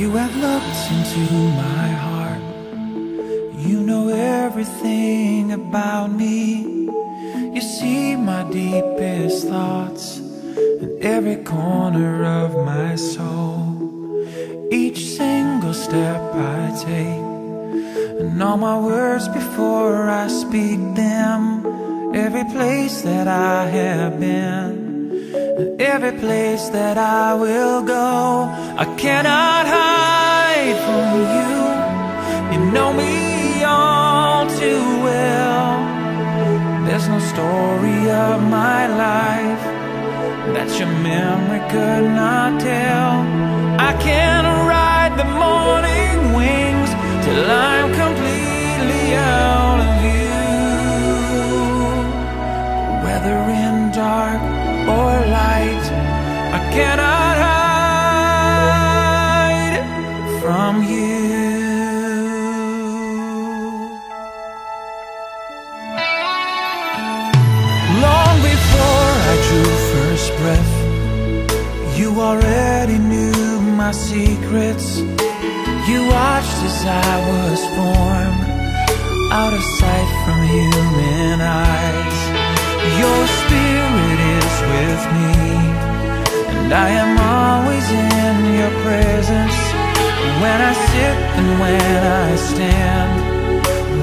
You have looked into my heart. You know everything about me. You see my deepest thoughts and every corner of my soul. Each single step I take, and all my words before I speak them. Every place that I have been, and every place that I will go. I cannot hide from you. You know me all too well. There's no story of my life that your memory could not tell. I can ride the morning wings till I'm completely out of you. Whether in dark or light, I cannot hide from you. Long before I drew first breath, you already knew my secrets. You watched as I was formed, out of sight from human eyes. Your spirit is with me, and I am always in your presence. When I sit and when I stand,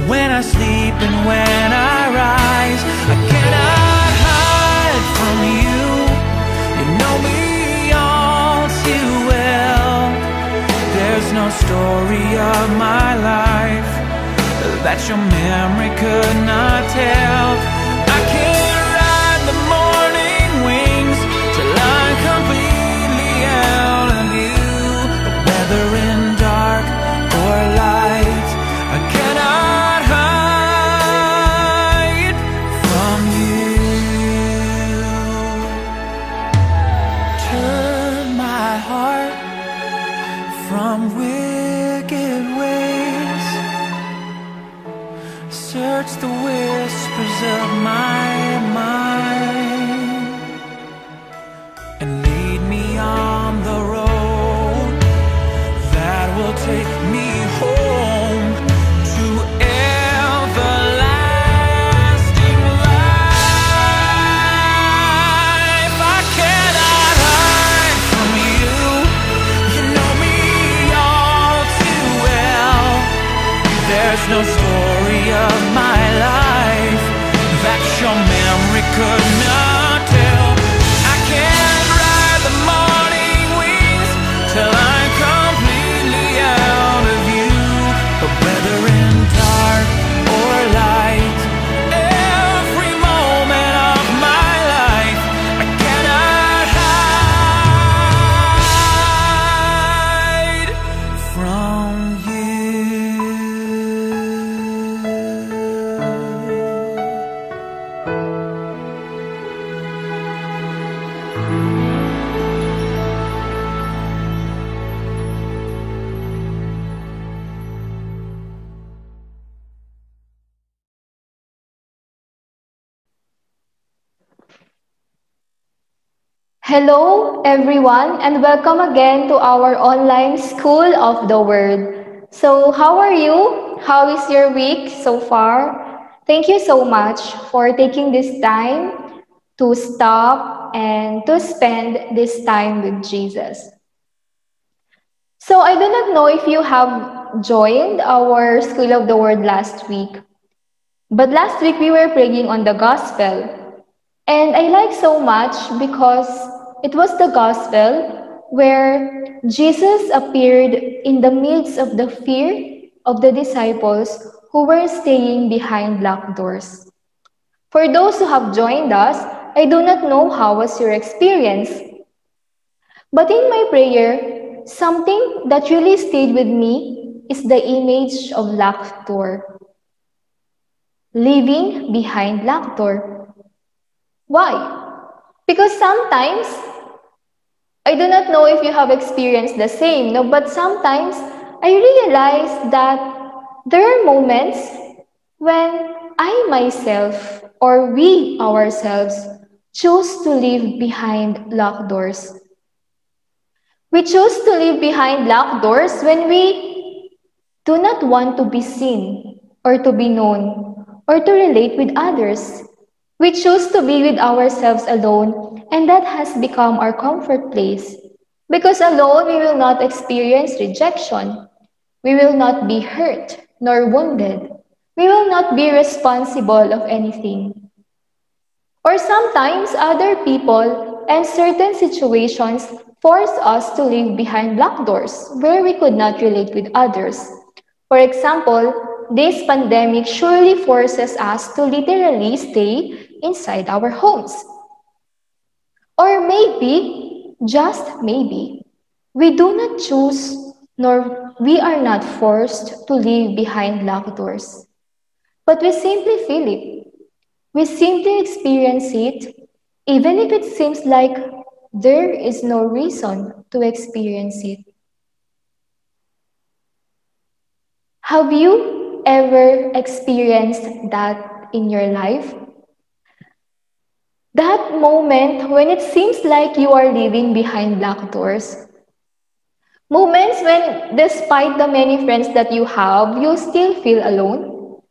when I sleep and when I rise, I cannot hide from you. You know me all too well. There's no story of my life that your memory could not tell. I can't ride the morning wings till I'm completely out of you. Whether in dark or light, I cannot hide from you. Turn my heart from wicked ways. Search the whispers of my mind and lead me on the road that will take me home to everlasting life. I cannot hide from you. You know me all too well. There's no story of my life that your memory could not tell. I can't ride the morning wings till I'm completely out of you. But whether in dark or light, every moment of my life, I cannot hide from you. Hello, everyone, and welcome again to our online School of the Word. So, how are you? How is your week so far? Thank you so much for taking this time to stop and to spend this time with Jesus. So, I do not know if you have joined our School of the Word last week, but last week we were praying on the Gospel. And I like so much because it was the gospel where Jesus appeared in the midst of the fear of the disciples who were staying behind locked doors. For those who have joined us, I do not know how was your experience. But in my prayer, something that really stayed with me is the image of locked door. Living behind locked door. Why? Because sometimes, I do not know if you have experienced the same, no, but sometimes I realize that there are moments when I myself or we ourselves choose to live behind locked doors. We choose to live behind locked doors when we do not want to be seen or to be known or to relate with others. We choose to be with ourselves alone, and that has become our comfort place. Because alone we will not experience rejection. We will not be hurt nor wounded. We will not be responsible of anything. Or sometimes other people and certain situations force us to live behind locked doors where we could not relate with others. For example, this pandemic surely forces us to literally stay inside our homes. Or maybe, just maybe, we do not choose nor we are not forced to live behind locked doors, but we simply feel it. We simply experience it, even if it seems like there is no reason to experience it. Have you ever experienced that in your life? That moment when it seems like you are living behind locked doors. Moments when, despite the many friends that you have, you still feel alone.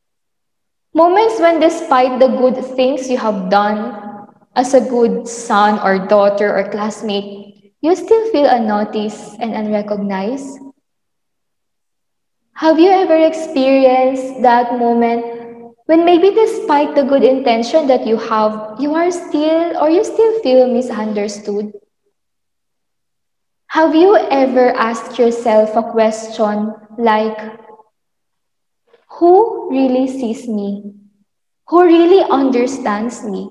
Moments when, despite the good things you have done as a good son or daughter or classmate, you still feel unnoticed and unrecognized. Have you ever experienced that moment when maybe despite the good intention that you have, you are still or you still feel misunderstood? Have you ever asked yourself a question like, who really sees me? Who really understands me?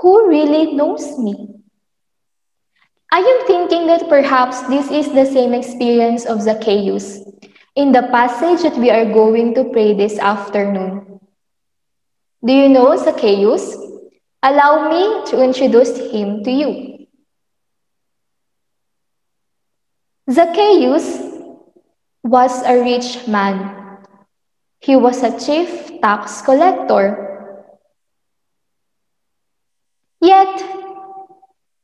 Who really knows me? I am thinking that perhaps this is the same experience of Zacchaeus in the passage that we are going to pray this afternoon. Do you know Zacchaeus? Allow me to introduce him to you. Zacchaeus was a rich man. He was a chief tax collector. Yet,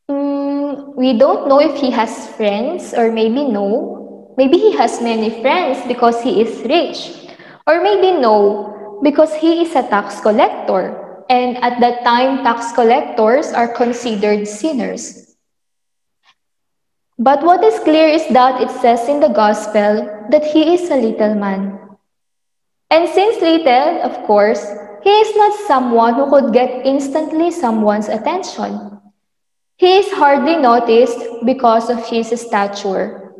we don't know if he has friends, or maybe no. Maybe he has many friends because he is rich. Or maybe no, because he is a tax collector. And at that time, tax collectors are considered sinners. But what is clear is that it says in the gospel that he is a little man. And since little, of course, he is not someone who could get instantly someone's attention. He is hardly noticed because of his stature.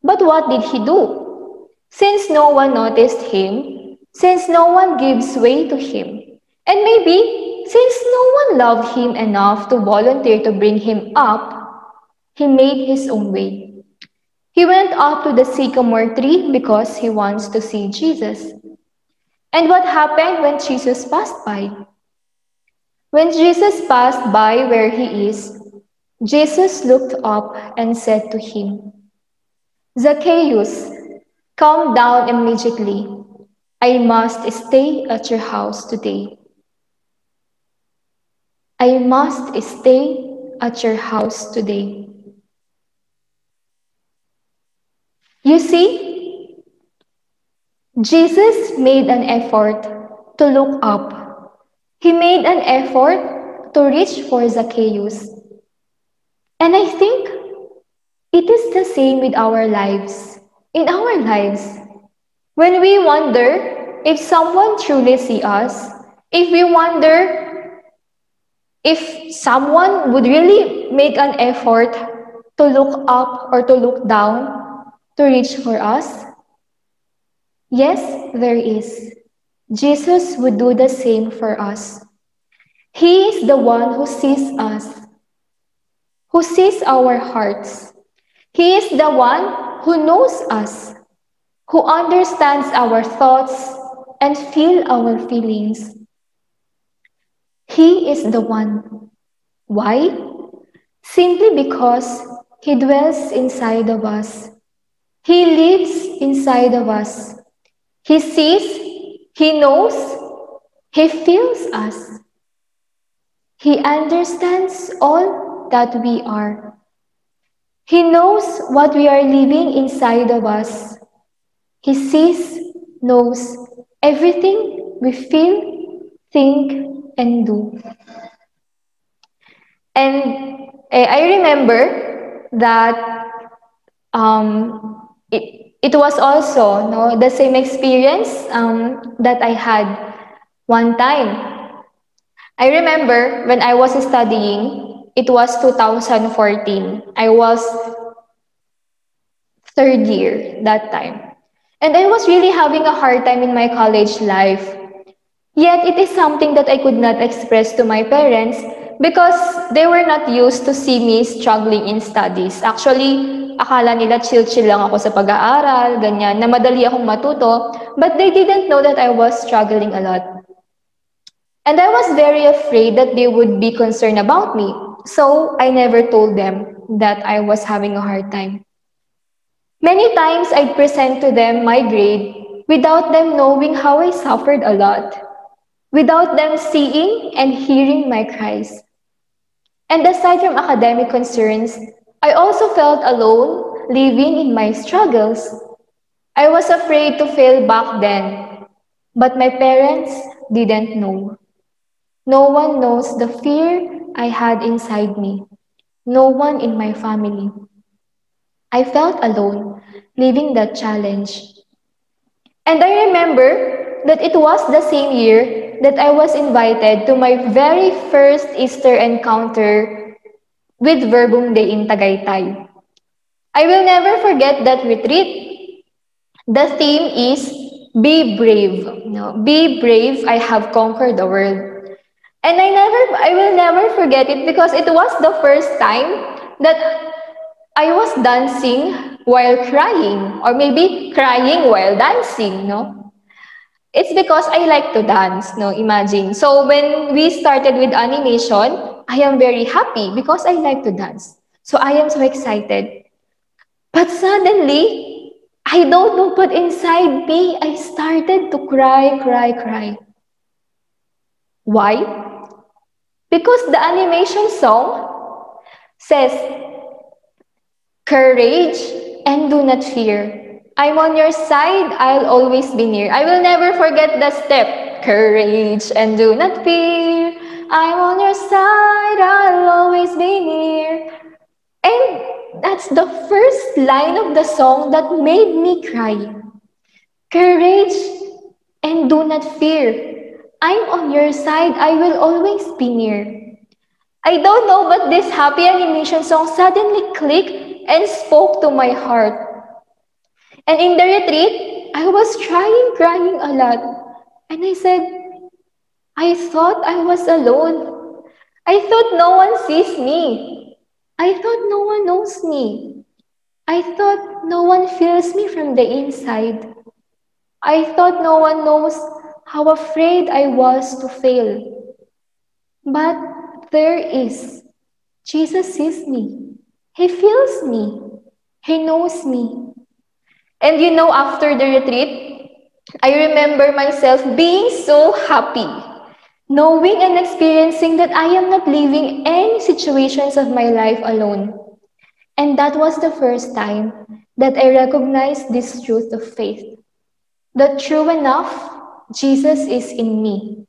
But what did he do? Since no one noticed him, since no one gives way to him, and maybe since no one loved him enough to volunteer to bring him up, he made his own way. He went up to the sycamore tree because he wants to see Jesus. And what happened when Jesus passed by? When Jesus passed by where he is, Jesus looked up and said to him, Zacchaeus, come down immediately. I must stay at your house today. I must stay at your house today. You see, Jesus made an effort to look up. He made an effort to reach for Zacchaeus. And I think it is the same with our lives. In our lives, when we wonder if someone truly sees us, if we wonder if someone would really make an effort to look up or to look down to reach for us, yes, there is. Jesus would do the same for us. He is the one who sees us, who sees our hearts. He is the one who knows us, who understands our thoughts and feel our feelings. He is the one. Why? Simply because He dwells inside of us. He lives inside of us. He sees, He knows, He feels us. He understands all that we are. He knows what we are living inside of us. He sees, knows everything we feel, think, and do. And I remember that it was also the same experience that I had one time. I remember when I was studying, it was 2014. I was third year that time. And I was really having a hard time in my college life. Yet it is something that I could not express to my parents because they were not used to see me struggling in studies. Actually, akala nila chill-chill lang ako sa pag-aaral, ganyan, na madali akong matuto, but they didn't know that I was struggling a lot. And I was very afraid that they would be concerned about me. So I never told them that I was having a hard time. Many times I'd present to them my grade without them knowing how I suffered a lot, without them seeing and hearing my cries. And aside from academic concerns, I also felt alone living in my struggles. I was afraid to fail back then, but my parents didn't know. No one knows the fear I had inside me. No one in my family. I felt alone, living that challenge. And I remember that it was the same year that I was invited to my very first Easter encounter with Verbum Day in Tagaytay. I will never forget that retreat. The theme is Be Brave. No, be brave, I have conquered the world. And I will never forget it because it was the first time that I was dancing while crying, or maybe crying while dancing, no? It's because I like to dance, no? Imagine. So when we started with animation, I am very happy because I like to dance. So I am so excited. But suddenly, I don't know, but inside me, I started to cry, cry, cry. Why? Because the animation song says, courage and do not fear. I'm on your side, I'll always be near. I will never forget the step. Courage and do not fear. I'm on your side, I'll always be near. And that's the first line of the song that made me cry. Courage and do not fear. I'm on your side, I will always be near. I don't know, but this happy animation song suddenly clicked and spoke to my heart. And in the retreat, I was crying a lot. And I said, I thought I was alone. I thought no one sees me. I thought no one knows me. I thought no one feels me from the inside. I thought no one knows how afraid I was to fail. But there is. Jesus sees me. He feels me. He knows me. And you know, after the retreat, I remember myself being so happy, knowing and experiencing that I am not living any situations of my life alone. And that was the first time that I recognized this truth of faith. That true enough, Jesus is in me.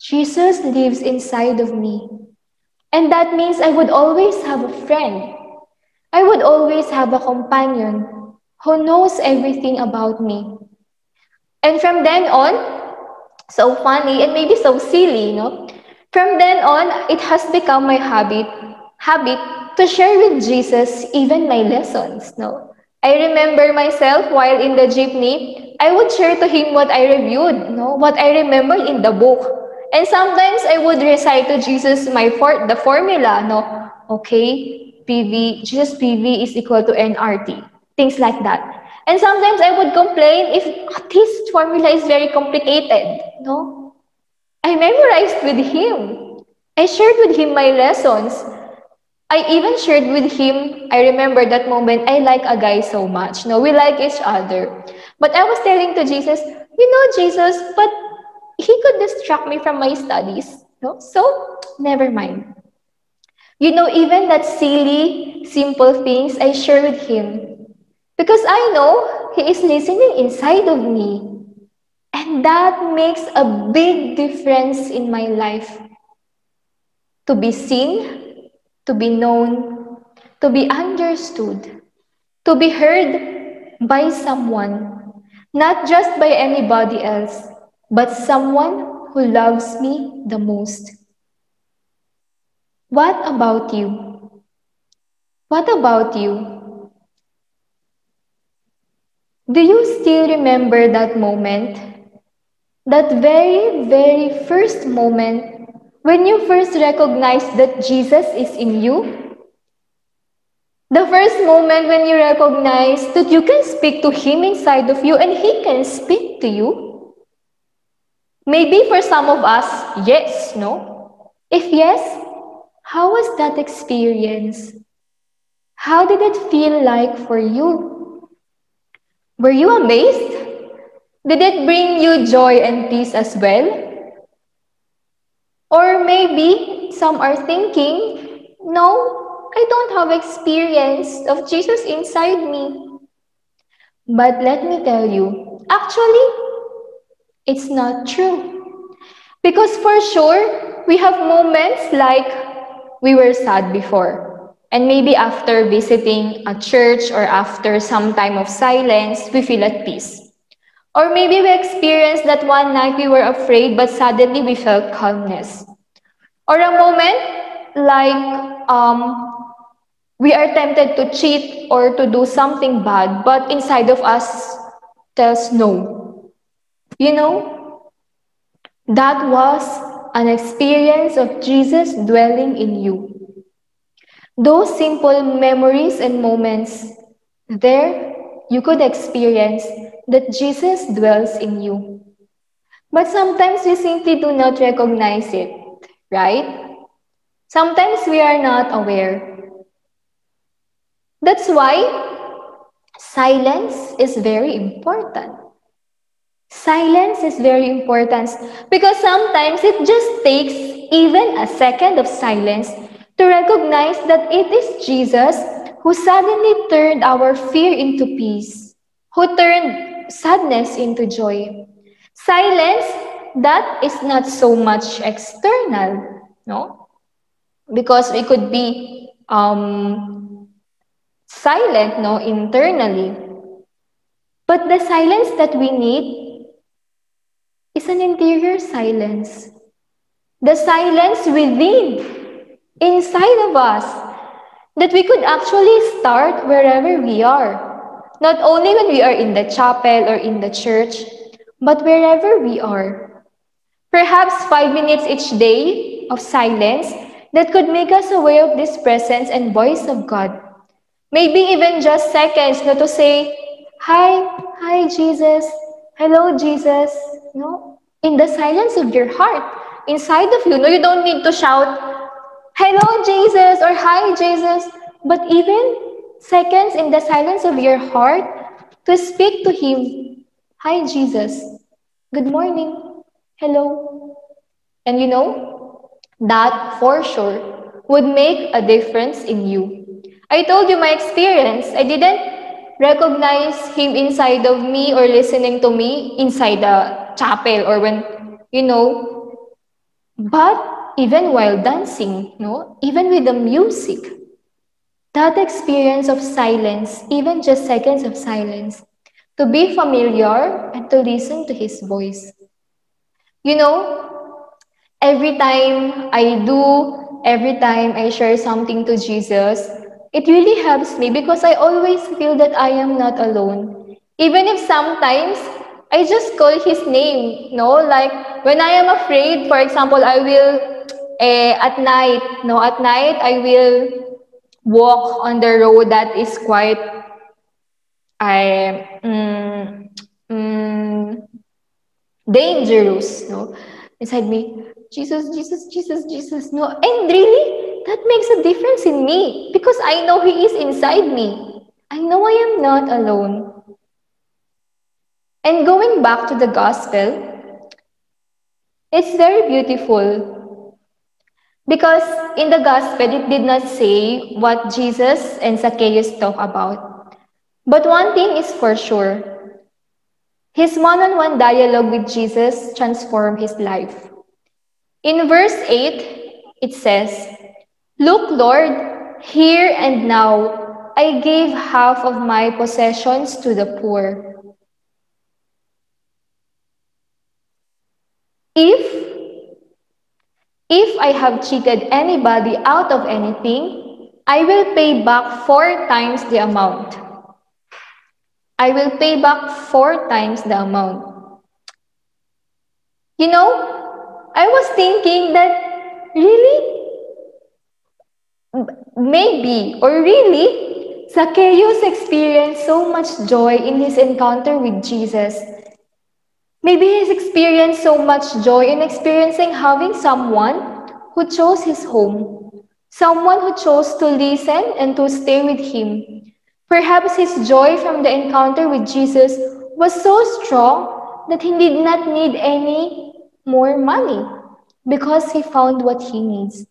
Jesus lives inside of me. And that means I would always have a friend. I would always have a companion who knows everything about me. And from then on, so funny and maybe so silly, no? From then on, it has become my habit to share with Jesus even my lessons, no? I remember myself while in the jeepney, I would share to him what I reviewed, no? What I remembered in the book. And sometimes I would recite to Jesus the formula, no? Okay, Jesus PV is equal to NRT. Things like that. And sometimes I would complain if this formula is very complicated, no? I memorized with him. I shared with him my lessons. I even shared with him, I remember that moment, I like a guy so much. No, we like each other. But I was telling to Jesus, Jesus, but he could distract me from my studies. No? So, never mind. Even that silly, simple things I share with him. Because I know he is listening inside of me. And that makes a big difference in my life. To be seen, to be known, to be understood, to be heard by someone, not just by anybody else, but someone who loves me the most. What about you? What about you? Do you still remember that moment? That very, very first moment when you first recognized that Jesus is in you? The first moment when you recognize that you can speak to Him inside of you and He can speak to you? Maybe for some of us, yes, no? If yes, how was that experience? How did it feel like for you? Were you amazed? Did it bring you joy and peace as well? Or maybe some are thinking, no, I don't have experience of Jesus inside me. But let me tell you, actually, it's not true. Because for sure, we have moments like we were sad before. And maybe after visiting a church or after some time of silence, we feel at peace. Or maybe we experienced that one night we were afraid, but suddenly we felt calmness. Or a moment like we are tempted to cheat or to do something bad, but inside of us tells no. You know, that was an experience of Jesus dwelling in you. Those simple memories and moments, there you could experience that Jesus dwells in you. But sometimes we simply do not recognize it, right? Sometimes we are not aware. That's why silence is very important. Silence is very important because sometimes it just takes even a second of silence to recognize that it is Jesus who suddenly turned our fear into peace, who turned sadness into joy. Silence that is not so much external, no? Because we could be silent, no, internally. But the silence that we need is an interior silence. The silence within, inside of us, that we could actually start wherever we are. Not only when we are in the chapel or in the church, but wherever we are. Perhaps 5 minutes each day of silence that could make us aware of this presence and voice of God. Maybe even just seconds, no, to say, hi, Jesus. Hello, Jesus. No, in the silence of your heart, inside of you. No, you don't need to shout, hello, Jesus, or hi, Jesus. But even seconds in the silence of your heart to speak to Him. Hi, Jesus. Good morning. Hello. And that for sure would make a difference in you. I told you my experience. I didn't recognize Him inside of me or listening to me inside the chapel or when, but even while dancing, no, even with the music, that experience of silence, even just seconds of silence, to be familiar and to listen to His voice. You know, every time I share something to Jesus, it really helps me because I always feel that I am not alone. Even if sometimes I just call His name, no? Like when I am afraid, for example, I will, at night I will walk on the road that is quite, I, dangerous, no? Inside me, Jesus, Jesus, Jesus, Jesus, no. And really, that makes a difference in me because I know He is inside me. I know I am not alone. And going back to the gospel, it's very beautiful. Because in the gospel, it did not say what Jesus and Zacchaeus talk about. But one thing is for sure, his one-on-one dialogue with Jesus transformed his life. In verse 8, it says, "Look, Lord, here and now I gave half of my possessions to the poor. If I have cheated anybody out of anything, I will pay back 4 times the amount. I will pay back 4 times the amount." You know, I was thinking that really, maybe, or really, Zacchaeus experienced so much joy in his encounter with Jesus. Maybe he's experienced so much joy in experiencing having someone who chose his home, someone who chose to listen and to stay with him. Perhaps his joy from the encounter with Jesus was so strong that he did not need any more money because he found what he needs.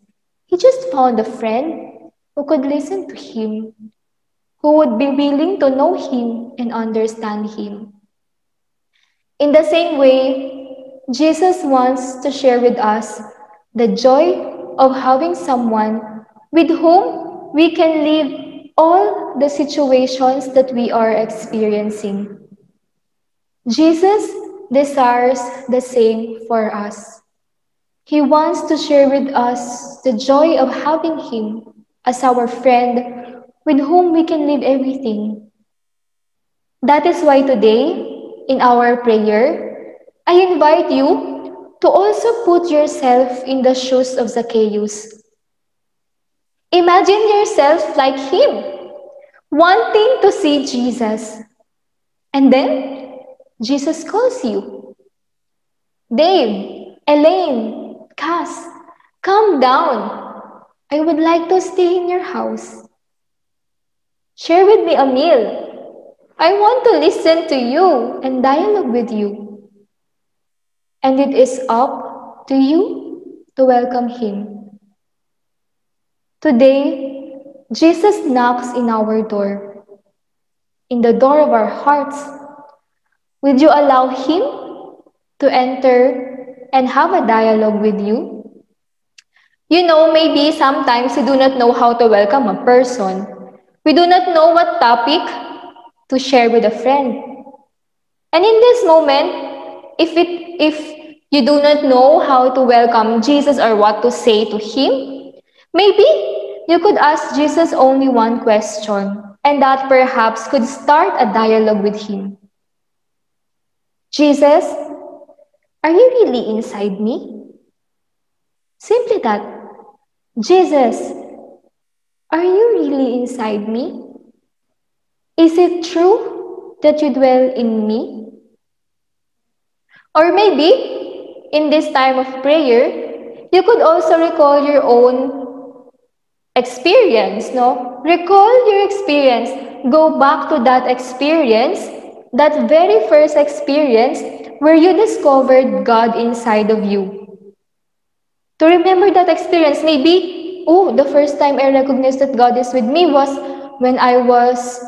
He just found a friend who could listen to him, who would be willing to know him and understand him. In the same way, Jesus wants to share with us the joy of having someone with whom we can live all the situations that we are experiencing. Jesus desires the same for us. He wants to share with us the joy of having Him as our friend with whom we can live everything. That is why today, in our prayer, I invite you to also put yourself in the shoes of Zacchaeus. Imagine yourself like him, wanting to see Jesus. And then, Jesus calls you. "Dave, Elaine, Cass, come down. I would like to stay in your house. Share with me a meal. I want to listen to you and dialogue with you." And it is up to you to welcome him. Today, Jesus knocks in our door, in the door of our hearts. Would you allow him to enter and have a dialogue with you? You know, maybe sometimes we do not know how to welcome a person. We do not know what topic to share with a friend. And in this moment, if you do not know how to welcome Jesus or what to say to him, maybe you could ask Jesus only one question, and that perhaps could start a dialogue with him. "Jesus, are you really inside me?" Simply that. "Jesus, are you really inside me? Is it true that you dwell in me?" Or maybe, in this time of prayer, you could also recall your own experience, no? Recall your experience. Go back to that experience, that very first experience where you discovered God inside of you. To remember that experience, maybe, oh, the first time I recognized that God is with me was when I was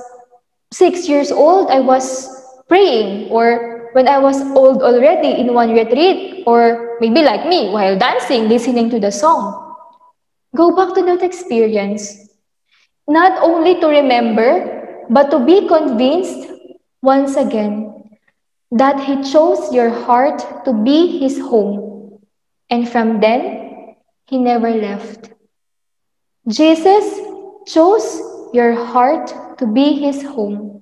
6 years old. I was praying, or when I was old already in one retreat, or maybe like me, while dancing, listening to the song. Go back to that experience. Not only to remember, but to be convinced once again that He chose your heart to be His home. And from then, He never left. Jesus chose your heart to be His home.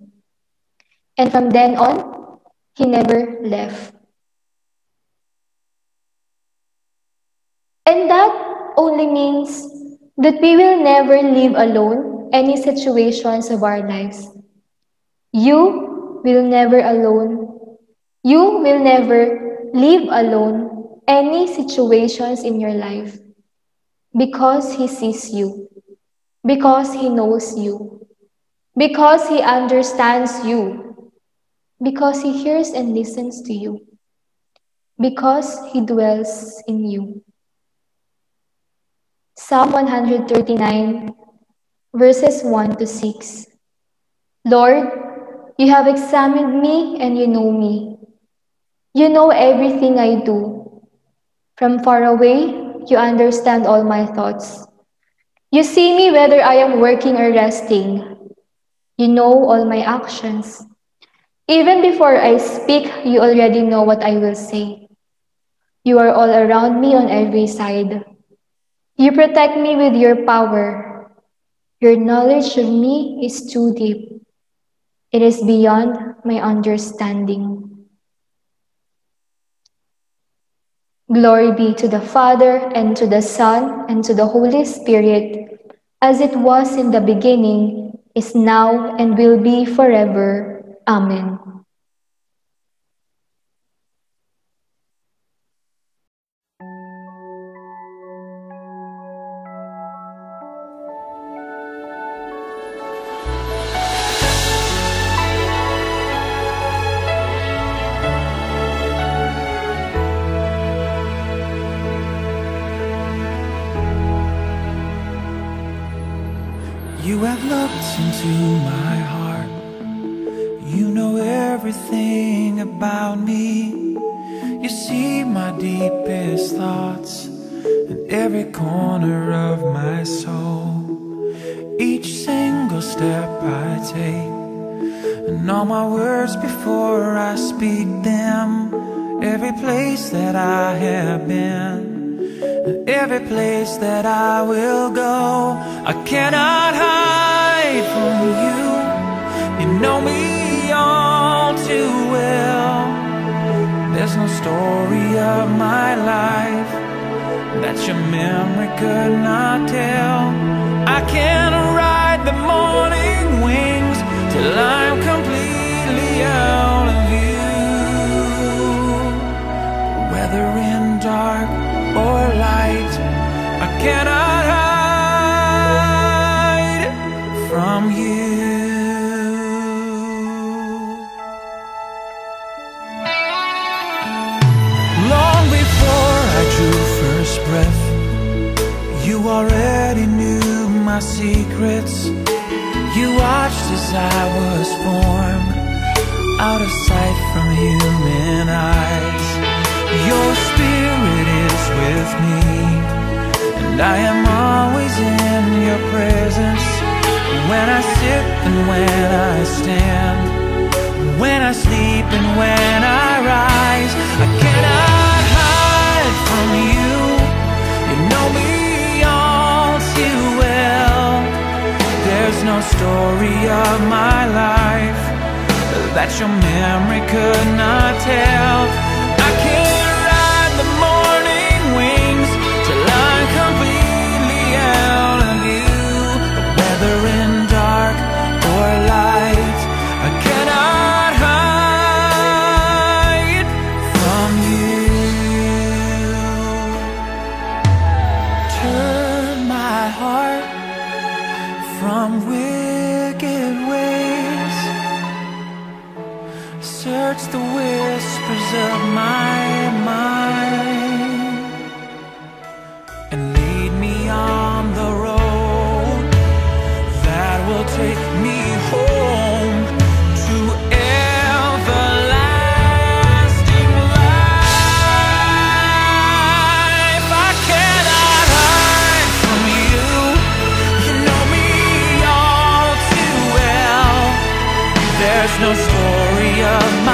And from then on, He never left. And that only means that we will never live alone any situations of our lives. You will never alone. You will never live alone any situations in your life, because He sees you, because He knows you, because He understands you, because He hears and listens to you, because He dwells in you. Psalm 139, verses 1 to 6. Lord, you have examined me and you know me. You know everything I do. From far away, you understand all my thoughts. You see me whether I am working or resting. You know all my actions. Even before I speak, you already know what I will say. You are all around me on every side. You protect me with your power. Your knowledge of me is too deep. It is beyond my understanding. Glory be to the Father, and to the Son, and to the Holy Spirit, as it was in the beginning, is now, and will be forever. Amen. You have looked into my heart. You know everything about me. You see my deepest thoughts and every corner of my soul. Each single step I take, and all my words before I speak them. Every place that I have been, and every place that I will go. I cannot hide from you. You know me all too well. There's no story of my life that your memory could not tell. I can ride the morning wings till I'm completely out of view. Whether in dark or light, I cannot hide from you. Long before I drew first breath, you already knew my secrets. You watched as I was formed, out of sight from human eyes. Your spirit is with me, and I am always in your presence. When I sit and when I stand, when I sleep and when I rise, I cannot hide from you. You know me all too well. There's no story of my life that your memory could not tell. I can't ride the morning wings till I'm completely out of view. Whether in dark or light, I cannot hide from you. Turn my heart from wicked ways. Search the whispers of my mind and lead me on the road that will take me home to everlasting life. I cannot hide from you. You know me all too well. There's no story of my